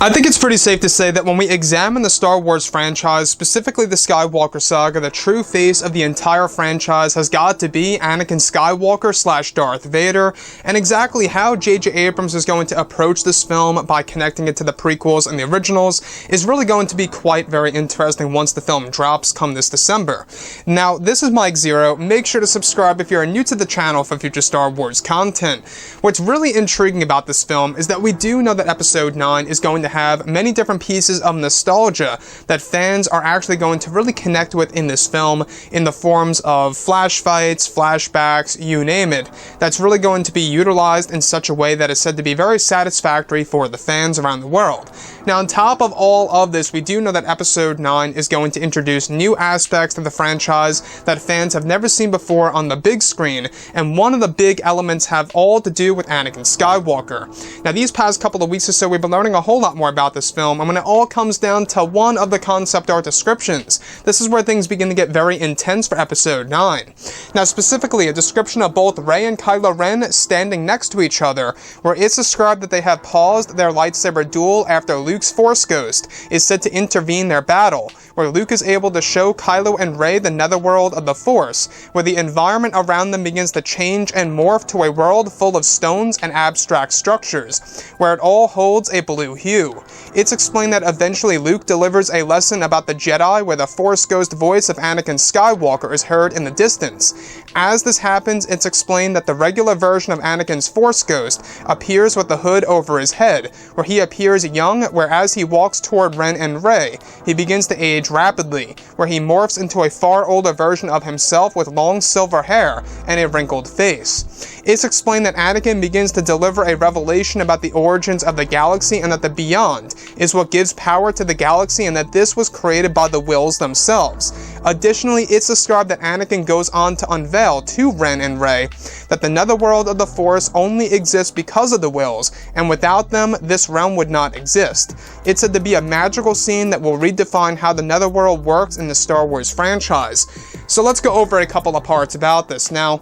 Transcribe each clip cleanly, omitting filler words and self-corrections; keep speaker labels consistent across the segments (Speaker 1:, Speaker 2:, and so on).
Speaker 1: I think it's pretty safe to say that when we examine the Star Wars franchise, specifically the Skywalker saga, the true face of the entire franchise has got to be Anakin Skywalker / Darth Vader, and exactly how J.J. Abrams is going to approach this film by connecting it to the prequels and the originals is really going to be quite very interesting once the film drops come this December. Now, this is Mike Zero. Make sure to subscribe if you're new to the channel for future Star Wars content. What's really intriguing about this film is that we do know that Episode 9 is going to have many different pieces of nostalgia that fans are actually going to really connect with in this film in the forms of flash fights, flashbacks, you name it. That's really going to be utilized in such a way that is said to be very satisfactory for the fans around the world. Now, on top of all of this, we do know that Episode 9 is going to introduce new aspects of the franchise that fans have never seen before on the big screen, and one of the big elements have all to do with Anakin Skywalker. Now, these past couple of weeks or so, we've been learning a whole lot more about this film, and when it all comes down to one of the concept art descriptions, this is where things begin to get very intense for Episode 9. Now, specifically, a description of both Rey and Kylo Ren standing next to each other, where it's described that they have paused their lightsaber duel after Luke's Force Ghost is said to intervene their battle, where Luke is able to show Kylo and Rey the netherworld of the Force, where the environment around them begins to change and morph to a world full of stones and abstract structures, where it all holds a blue hue. It's explained that eventually Luke delivers a lesson about the Jedi, where the Force Ghost voice of Anakin Skywalker is heard in the distance. As this happens, it's explained that the regular version of Anakin's Force Ghost appears with the hood over his head, where he appears young, whereas he walks toward Ren and Rey, he begins to age rapidly, where he morphs into a far older version of himself with long silver hair and a wrinkled face. It's explained that Anakin begins to deliver a revelation about the origins of the galaxy and that the beyond is what gives power to the galaxy and that this was created by the Wills themselves. Additionally, it's described that Anakin goes on to unveil to Ren and Rey that the netherworld of the Force only exists because of the Wills, and without them, this realm would not exist. It's said to be a magical scene that will redefine how the netherworld works in the Star Wars franchise. So let's go over a couple of parts about this. Now,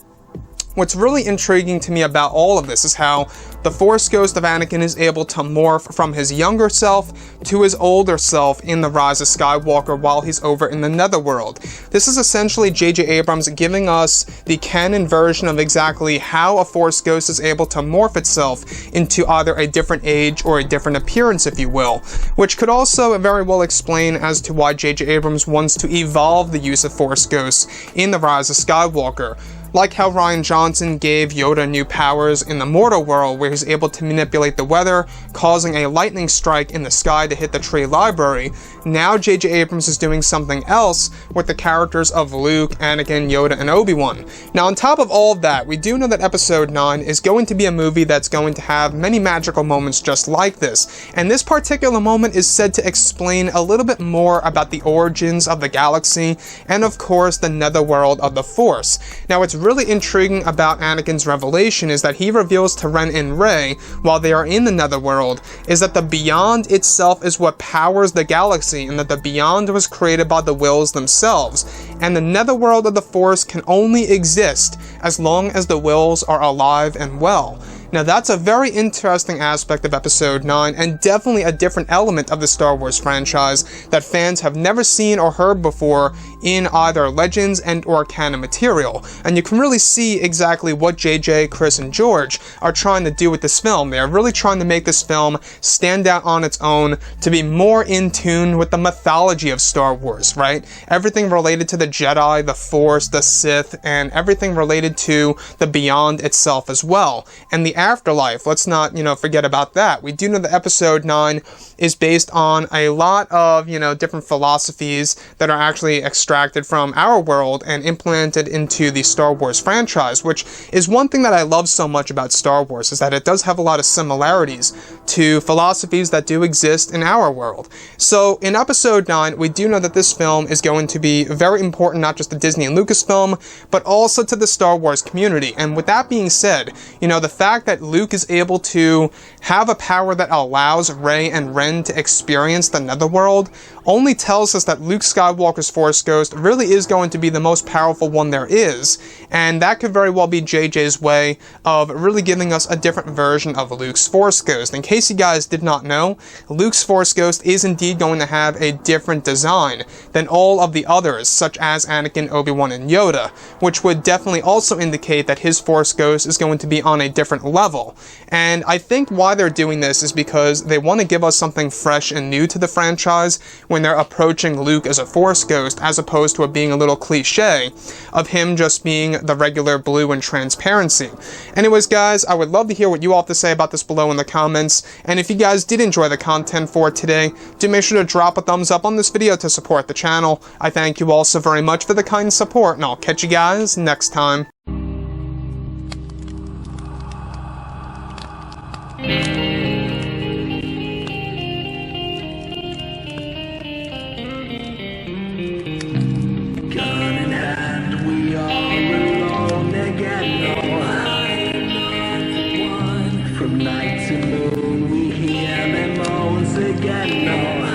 Speaker 1: what's really intriguing to me about all of this is how the Force Ghost of Anakin is able to morph from his younger self to his older self in The Rise of Skywalker while he's over in the Netherworld. This is essentially J.J. Abrams giving us the canon version of exactly how a Force Ghost is able to morph itself into either a different age or a different appearance, if you will, which could also very well explain as to why J.J. Abrams wants to evolve the use of Force Ghosts in The Rise of Skywalker. Like how Rian Johnson gave Yoda new powers in the mortal world where he's able to manipulate the weather, causing a lightning strike in the sky to hit the tree library, now J.J. Abrams is doing something else with the characters of Luke, Anakin, Yoda, and Obi-Wan. Now, on top of all of that, we do know that Episode 9 is going to be a movie that's going to have many magical moments just like this, and this particular moment is said to explain a little bit more about the origins of the galaxy and, of course, the netherworld of the Force. Now, it's really intriguing about Anakin's revelation is that he reveals to Ren and Rey, while they are in the netherworld, is that the beyond itself is what powers the galaxy, and that the beyond was created by the Wills themselves, and the netherworld of the Force can only exist as long as the Wills are alive and well. Now, that's a very interesting aspect of Episode 9, and definitely a different element of the Star Wars franchise that fans have never seen or heard before in either Legends and or canon material. And you can really see exactly what JJ, Chris, and George are trying to do with this film. They're really trying to make this film stand out on its own, to be more in tune with the mythology of Star Wars, right? Everything related to the Jedi, the Force, the Sith, and everything related to the beyond itself as well. And the afterlife, let's not, forget about that. We do know that Episode 9 is based on a lot of, different philosophies that are actually extracted from our world and implemented into the Star Wars franchise, which is one thing that I love so much about Star Wars, is that it does have a lot of similarities to philosophies that do exist in our world. So in Episode 9, we do know that this film is going to be very important, not just to Disney and Lucasfilm, but also to the Star Wars community. And with that being said, the fact that Luke is able to have a power that allows Rey and Ren to experience the netherworld only tells us that Luke Skywalker's Force Ghost really is going to be the most powerful one there is, and that could very well be JJ's way of really giving us a different version of Luke's Force Ghost. In case you guys did not know, Luke's Force Ghost is indeed going to have a different design than all of the others, such as Anakin, Obi-Wan, and Yoda, which would definitely also indicate that his Force Ghost is going to be on a different level. And I think why they're doing this is because they want to give us something fresh and new to the franchise when they're approaching Luke as a Force Ghost, as opposed to it being a little cliche of him just being the regular blue and transparency. Anyways, guys, I would love to hear what you all have to say about this below in the comments, and if you guys did enjoy the content for today, do make sure to drop a thumbs up on this video to support the channel. I thank you all so very much for the kind support, and I'll catch you guys next time.
Speaker 2: From night to moon, we hear them moans again. No.